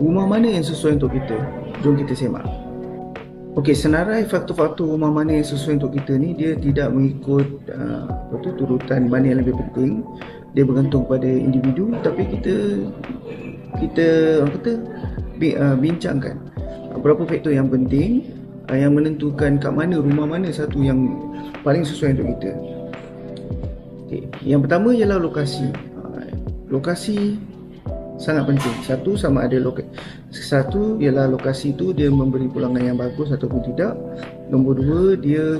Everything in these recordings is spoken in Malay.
rumah mana yang sesuai untuk kita? Jom kita semak. Okey, senarai faktor-faktor rumah mana yang sesuai untuk kita ni, dia tidak mengikut turutan mana yang lebih penting. Dia bergantung pada individu, tapi kita bincangkan berapa faktor yang penting yang menentukan kat mana rumah mana satu yang paling sesuai untuk kita. Okay. Yang pertama ialah lokasi. Lokasi sangat penting. Satu ialah lokasi tu dia memberi pulangan yang bagus ataupun tidak. Nombor dua, dia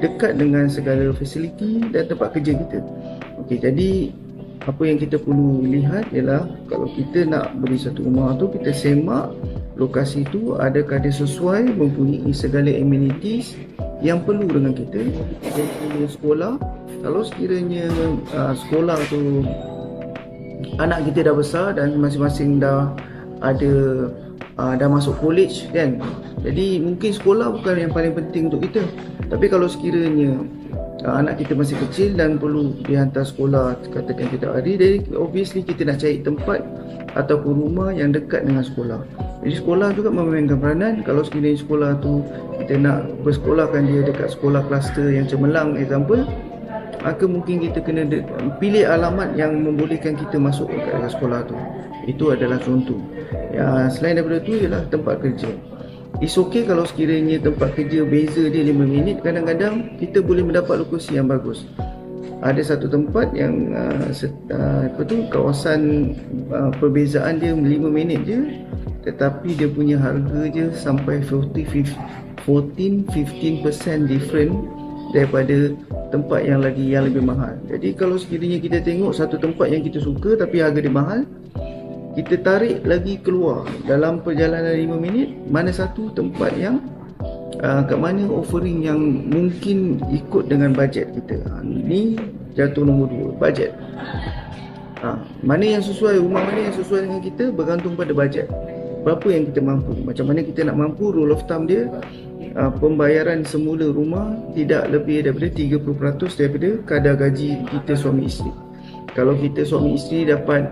dekat dengan segala fasiliti dan tempat kerja kita. Okey, jadi apa yang kita perlu lihat ialah kalau kita nak beli satu rumah tu, kita semak lokasi tu adakah dia sesuai, mempunyai segala amenities yang perlu dengan kita. Kita punya sekolah, kalau sekiranya sekolah tu anak kita dah besar dan masing-masing dah ada dah masuk college kan, jadi mungkin sekolah bukan yang paling penting untuk kita. Tapi kalau sekiranya anak kita masih kecil dan perlu dihantar sekolah, katakan kita hari, jadi obviously kita nak cari tempat ataupun rumah yang dekat dengan sekolah. Jadi sekolah juga memainkan peranan. Kalau sekiranya sekolah tu kita nak bersekolahkan dia dekat sekolah kluster yang cemerlang example, maka mungkin kita kena pilih alamat yang membolehkan kita masuk ke sekolah tu. Itu adalah contoh. Ya, selain daripada tu ialah tempat kerja. It's okay kalau sekiranya tempat kerja beza dia 5 minit, kadang-kadang kita boleh mendapat lokasi yang bagus. Ada satu tempat yang kawasan perbezaan dia 5 minit je, tetapi dia punya harga je sampai 14-15% different daripada tempat yang lebih mahal. Jadi kalau sekiranya kita tengok satu tempat yang kita suka tapi harga dia mahal, kita tarik lagi keluar dalam perjalanan 5 minit, mana satu tempat yang kat mana offering yang mungkin ikut dengan bajet kita. Ini jatuh nombor 2, bajet. Mana yang sesuai, rumah mana yang sesuai dengan kita bergantung pada bajet. Berapa yang kita mampu, macam mana kita nak mampu. Rule of thumb dia, pembayaran semula rumah tidak lebih daripada 30% daripada kadar gaji kita suami isteri. Kalau kita suami isteri dapat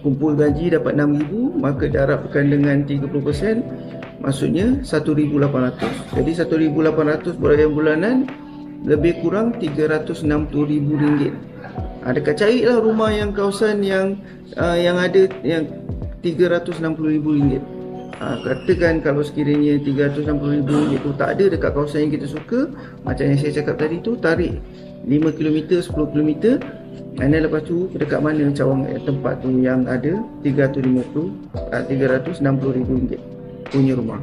kumpul gaji dapat 6,000, maka darabkan dengan 30%, maksudnya 1,800. Jadi 1,800 bulanan lebih kurang RM360,000. Dekat carilah rumah yang kawasan yang ada yang RM360,000. Katakan kalau sekiranya RM360,000 tu tak ada dekat kawasan yang kita suka, macam yang saya cakap tadi tu, tarik 5km, 10km, dan lepas tu dekat mana cawang tempat tu yang ada RM360,000 punya rumah.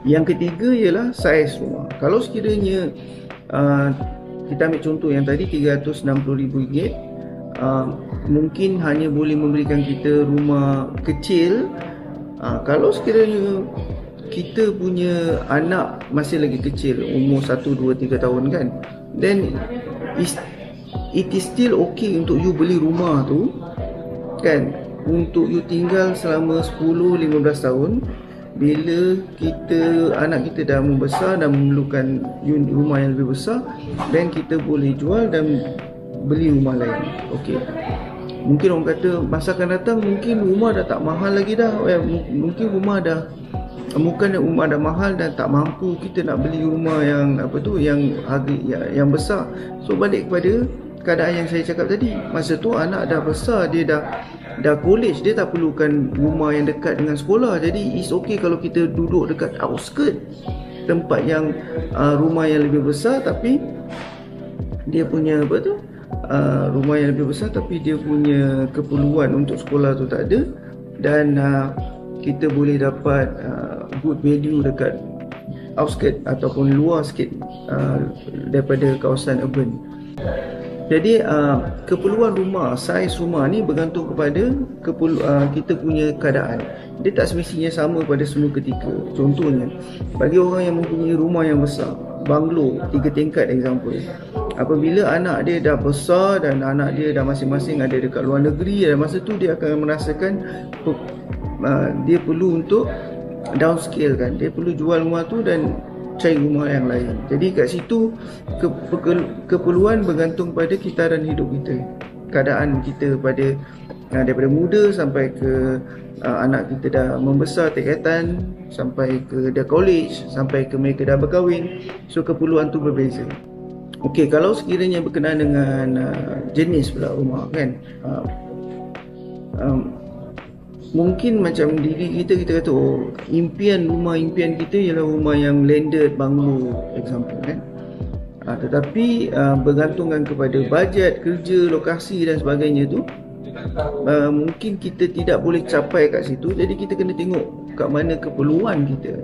Yang ketiga ialah saiz rumah. Kalau sekiranya kita ambil contoh yang tadi RM360,000, mungkin hanya boleh memberikan kita rumah kecil. Kalau sekiranya kita punya anak masih lagi kecil, umur 1, 2, 3 tahun kan, then it is still okay untuk you beli rumah tu kan, untuk you tinggal selama 10-15 tahun. Bila anak kita dah membesar dan memerlukan rumah yang lebih besar, dan kita boleh jual dan beli rumah lain. Okey. Mungkin orang kata masa akan datang mungkin rumah dah tak mahal lagi dah. Mungkin rumah dah mahal dan tak mampu kita nak beli rumah yang yang harga yang besar. So balik kepada keadaan yang saya cakap tadi. Masa tu anak dah besar, dia dah college, dia tak perlukan rumah yang dekat dengan sekolah. Jadi it's okay kalau kita duduk dekat outskirt, tempat yang rumah yang lebih besar, tapi dia punya rumah yang lebih besar tapi dia punya keperluan untuk sekolah tu tak ada, dan kita boleh dapat good value dekat outskirt ataupun luar sikit daripada kawasan urban. Jadi keperluan rumah, saiz rumah ni bergantung kepada kita punya keadaan. Dia tak semestinya sama pada semua ketika. Contohnya, bagi orang yang mempunyai rumah yang besar, banglo 3 tingkat example, apabila anak dia dah besar dan anak dia dah masing-masing ada dekat luar negeri, dan masa tu dia akan merasakan dia perlu untuk downscale kan. Dia perlu jual rumah tu dan cari rumah yang lain. Jadi kat situ keperluan bergantung pada kitaran hidup kita, keadaan kita pada daripada muda sampai ke anak kita dah membesar tingkatan, sampai ke dah college, sampai ke mereka dah berkahwin. So keperluan tu berbeza. Okey, kalau sekiranya berkenaan dengan jenis pula rumah kan, mungkin macam diri kita kata, oh, rumah impian kita ialah rumah yang landed bungalow example kan. Tetapi bergantungan kepada bajet kerja, lokasi dan sebagainya tu, mungkin kita tidak boleh capai kat situ. Jadi kita kena tengok kat mana keperluan kita.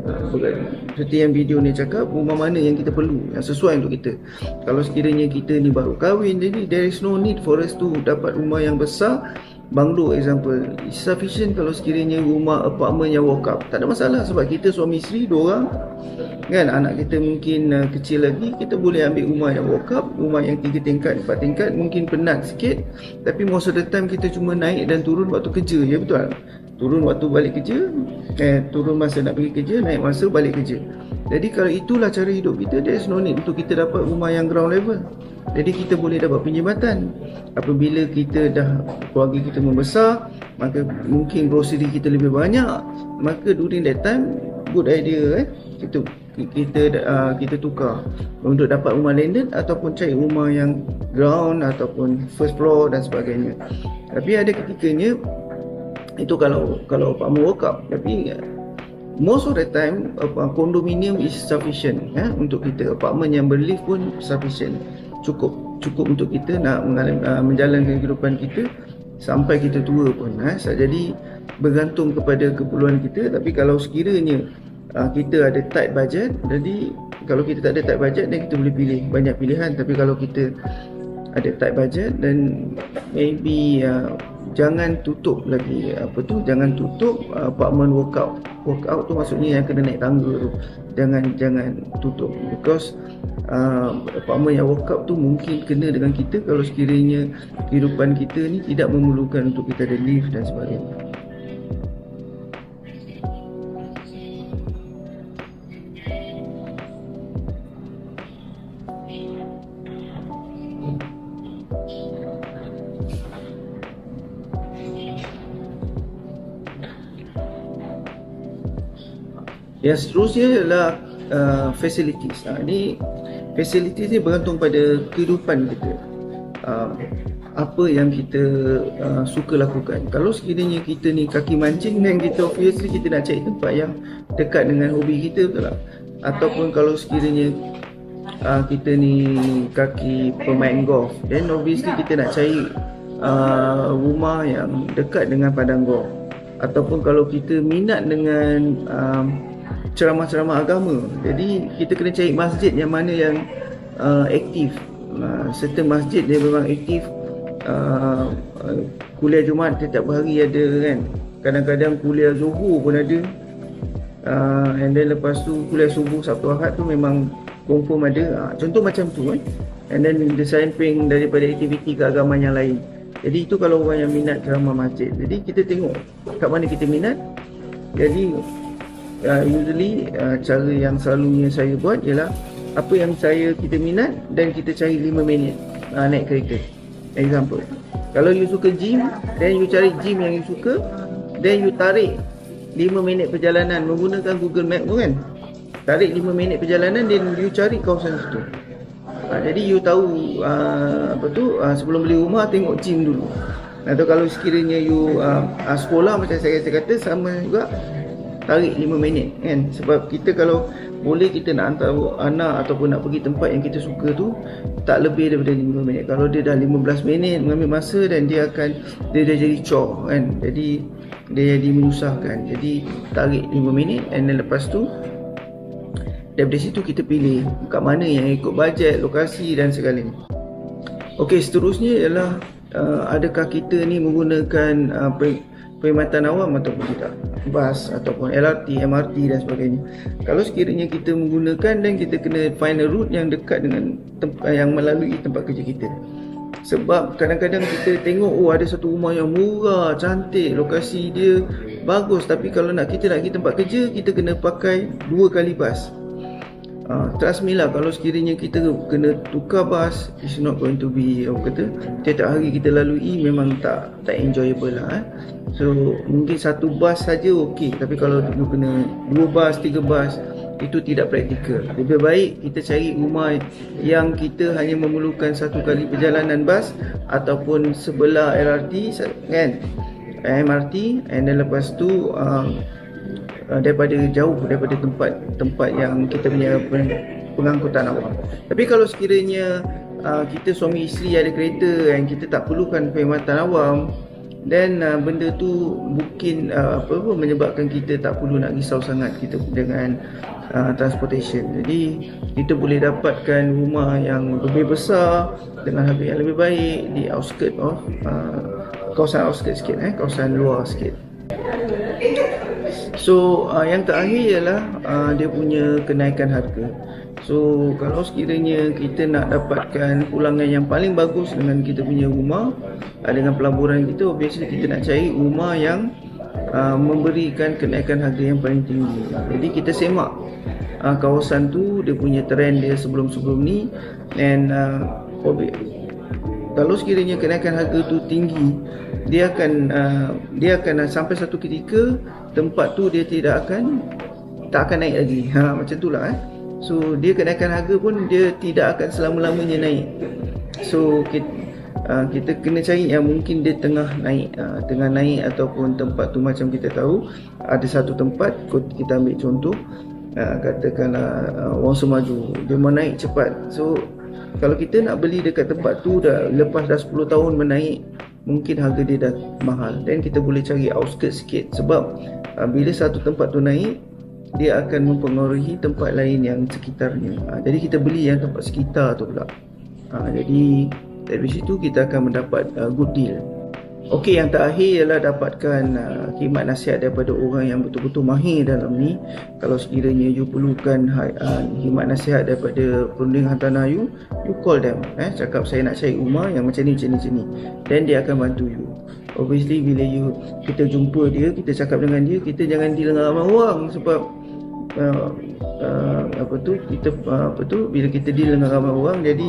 Seperti yang video ni cakap, rumah mana yang kita perlu, yang sesuai untuk kita. Kalau sekiranya kita ni baru kahwin, jadi there is no need for us to dapat rumah yang besar. Banglo example is sufficient. Kalau sekiranya rumah apartment yang walk up, tak ada masalah, sebab kita suami isteri 2 orang kan, anak kita mungkin kecil lagi, kita boleh ambil rumah yang walk up, rumah yang 3 tingkat 4 tingkat, mungkin penat sikit, tapi most of the time kita cuma naik dan turun waktu kerja je, betul? Turun waktu balik kerja, turun masa nak pergi kerja, naik masa balik kerja. Jadi kalau itulah cara hidup kita, there is no need untuk kita dapat rumah yang ground level. Jadi kita boleh dapat penjimatan. Apabila kita dah, keluarga kita membesar, maka mungkin grocery kita lebih banyak, maka during that time good idea kita tukar untuk dapat rumah landed ataupun cari rumah yang ground ataupun first floor dan sebagainya. Tapi ada ketikanya itu kalau apartment walk up, tapi most of the time kondominium is sufficient untuk kita. Apartment yang berlift pun sufficient, cukup untuk kita nak menjalankan kehidupan kita sampai kita tua pun. Jadi bergantung kepada keperluan kita. Tapi kalau sekiranya kita ada tight budget, jadi kalau kita tak ada tight budget, dan kita boleh pilih banyak pilihan. Tapi kalau kita ada tight budget, dan maybe jangan tutup lagi jangan tutup apartment workout tu, maksudnya yang kena naik tangga tu, jangan tutup, because apartment yang workout tu mungkin kena dengan kita kalau sekiranya kehidupan kita ni tidak memerlukan untuk kita ada lift dan sebagainya. Yang seterusnya adalah facilities. Ini facilities ni bergantung pada kehidupan kita, apa yang kita suka lakukan. Kalau sekiranya kita ni kaki mancing, dan kita obviously kita nak cari tempat yang dekat dengan hobi kita, betul tak? Ataupun kalau sekiranya kita ni kaki pemain golf, then obviously kita nak cari rumah yang dekat dengan padang golf. Ataupun kalau kita minat dengan ceramah-ceramah agama, jadi kita kena cari masjid yang mana yang aktif. Serta masjid dia memang aktif, kuliah Jumaat setiap hari ada kan, kadang-kadang kuliah Zuhur pun ada, and then lepas tu kuliah subuh Sabtu Ahad tu memang confirm ada. Contoh macam tu kan. And then di samping daripada aktiviti keagamaan yang lain. Jadi itu kalau orang yang minat ceramah masjid. Jadi kita tengok kat mana kita minat. Jadi usually cara yang selalunya saya buat ialah apa yang kita minat, dan kita cari 5 minit naik kereta. Example, kalau you suka gym, then you cari gym yang you suka, then you tarik 5 minit perjalanan menggunakan Google Map tu kan. Tarik 5 minit perjalanan, then you cari kawasan situ. Jadi you tahu sebelum beli rumah tengok gym dulu. Atau kalau sekiranya you sekolah, macam saya kata, sama juga tarik 5 minit kan. Sebab kita kalau boleh, kita nak hantar anak ataupun nak pergi tempat yang kita suka tu, tak lebih daripada 5 minit. Kalau dia dah 15 minit mengambil masa, dan dia dah jadi chore kan. Jadi dia jadi menyusahkan. Jadi tarik 5 minit, and then lepas tu daripada situ kita pilih kat mana yang ikut bajet, lokasi dan segala. Okey, seterusnya ialah adakah kita ni menggunakan perkhidmatan awam ataupun tidak, bas ataupun LRT, MRT dan sebagainya. Kalau sekiranya kita menggunakan, dan kita kena find a route yang dekat dengan yang melalui tempat kerja kita. Sebab kadang-kadang kita tengok, ada satu rumah yang murah, cantik, lokasi dia bagus, tapi kalau kita nak pergi tempat kerja, kita kena pakai 2 kali bas. Trust me lah, kalau sekiranya kita kena tukar bas, it's not going to be, apa kata, tiap hari kita lalui memang tak enjoyable lah. So mungkin satu bas saja okey, tapi kalau you kena 2 bas, 3 bas, itu tidak praktikal. Lebih baik kita cari rumah yang kita hanya memerlukan satu kali perjalanan bas ataupun sebelah LRT kan, MRT, and then lepas tu daripada jauh daripada tempat yang kita punya pengangkutan awam. Tapi kalau sekiranya kita suami isteri ada kereta dan kita tak perlukan perkhidmatan awam, then benda tu mungkin menyebabkan kita tak perlu nak risau sangat kita dengan transportation. Jadi kita boleh dapatkan rumah yang lebih besar dengan harga yang lebih baik di outskirt of kawasan outskirt sikit, kawasan luar sikit. So yang terakhir ialah dia punya kenaikan harga. So kalau sekiranya kita nak dapatkan pulangan yang paling bagus dengan kita punya rumah, dengan pelaburan kita, obviously kita nak cari rumah yang memberikan kenaikan harga yang paling tinggi. Jadi kita semak kawasan tu, dia punya trend dia sebelum-sebelum ni, and kalau sekiranya kenaikan harga tu tinggi, dia akan sampai satu ketika tempat tu dia tak akan naik lagi. Macam tu lah. So dia kenaikan harga pun dia tidak akan selama-lamanya naik. So kita kena cari yang mungkin dia tengah naik ataupun tempat tu macam kita tahu ada satu tempat, kita ambil contoh, katakanlah Wangsa Maju, dia mau naik cepat. So kalau kita nak beli dekat tempat tu lepas dah 10 tahun menaik, mungkin harga dia dah mahal. Dan kita boleh cari outskirt sikit, sebab bila satu tempat tu naik, dia akan mempengaruhi tempat lain yang sekitarnya. Jadi kita beli yang tempat sekitar tu pula. Jadi dari situ kita akan mendapat good deal. Okey, yang terakhir ialah dapatkan khidmat nasihat daripada orang yang betul-betul mahir dalam ni. Kalau sekiranya you perlukan khidmat nasihat daripada perundingan hartanah you call them, cakap saya nak cari rumah yang macam ni, dan dia akan bantu you. Obviously bila kita jumpa dia, kita cakap dengan dia, kita jangan deal dengan ramai orang, sebab bila kita deal dengan ramai orang, jadi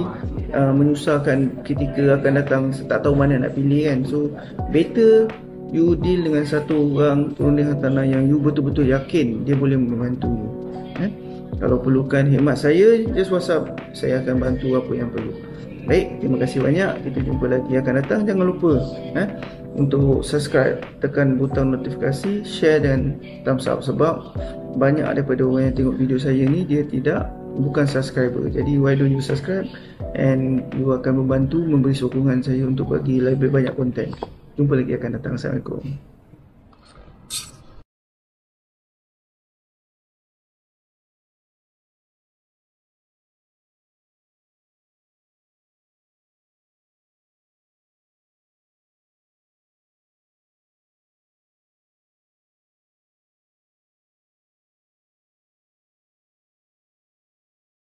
menyusahkan ketika akan datang, tak tahu mana nak pilih kan. So better you deal dengan satu orang perunding hartanah yang you betul-betul yakin dia boleh membantu you. Kalau perlukan khidmat saya, just WhatsApp, saya akan bantu apa yang perlu. Baik, terima kasih banyak. Kita jumpa lagi akan datang. Jangan lupa untuk subscribe, tekan butang notifikasi, share dan thumbs up, sebab banyak daripada orang yang tengok video saya ni dia bukan subscriber. Jadi why don't you subscribe, and you akan membantu memberi sokongan saya untuk bagi lebih banyak konten. Jumpa lagi akan datang. Assalamualaikum.